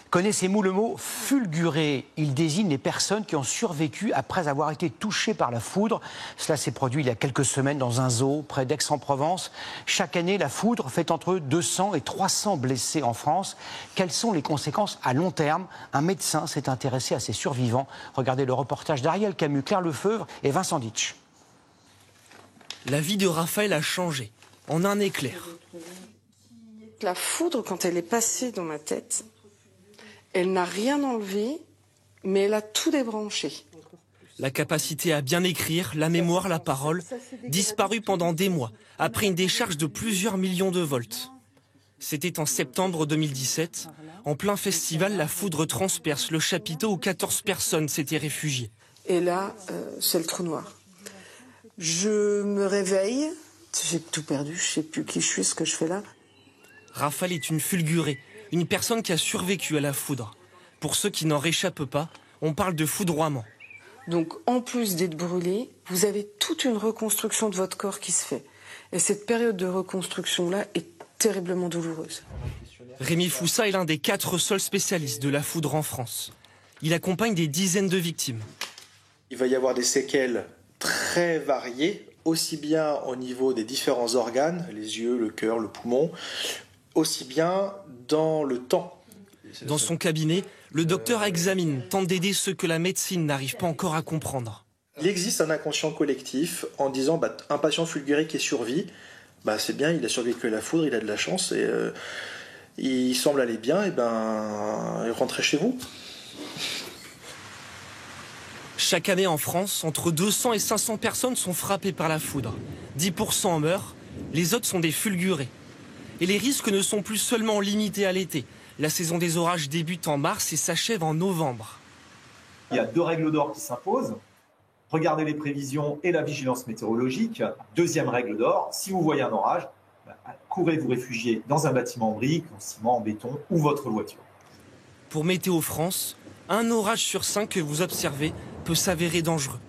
Connaissez-vous le mot fulguré? Il désigne les personnes qui ont survécu après avoir été touchées par la foudre. Cela s'est produit il y a quelques semaines dans un zoo près d'Aix-en-Provence. Chaque année, la foudre fait entre 200 et 300 blessés en France. Quelles sont les conséquences à long terme? Un médecin s'est intéressé à ces survivants. Regardez le reportage d'Ariel Camus, Claire Lefeuvre et Vincent Ditch. La vie de Raphaël a changé en un éclair. La foudre, quand elle est passée dans ma tête, elle n'a rien enlevé, mais elle a tout débranché. La capacité à bien écrire, la mémoire, la parole, disparue pendant des mois, après une décharge de plusieurs millions de volts. C'était en septembre 2017. En plein festival, la foudre transperce le chapiteau où 14 personnes s'étaient réfugiées. Et là, c'est le trou noir. Je me réveille, j'ai tout perdu, je ne sais plus qui je suis, ce que je fais là. Raphaël est une fulgurée, une personne qui a survécu à la foudre. Pour ceux qui n'en réchappent pas, on parle de foudroiement. Donc en plus d'être brûlé, vous avez toute une reconstruction de votre corps qui se fait. Et cette période de reconstruction-là est terriblement douloureuse. Rémi Foussa est l'un des 4 seuls spécialistes de la foudre en France. Il accompagne des dizaines de victimes. Il va y avoir des séquelles très variées, aussi bien au niveau des différents organes, les yeux, le cœur, le poumon, aussi bien dans le temps. Dans son cabinet, le docteur examine, tente d'aider ceux que la médecine n'arrive pas encore à comprendre. Il existe un inconscient collectif en disant un patient fulguré qui survit, c'est bien, il a survécu à la foudre, il a de la chance et il semble aller bien, rentrez chez vous. Chaque année en France, entre 200 et 500 personnes sont frappées par la foudre. 10% en meurent, les autres sont des fulgurés. Et les risques ne sont plus seulement limités à l'été. La saison des orages débute en mars et s'achève en novembre. Il y a 2 règles d'or qui s'imposent. Regardez les prévisions et la vigilance météorologique. 2e règle d'or, si vous voyez un orage, courez vous réfugier dans un bâtiment en briques, en ciment, en béton ou votre voiture. Pour Météo France, un orage sur 5 que vous observez peut s'avérer dangereux.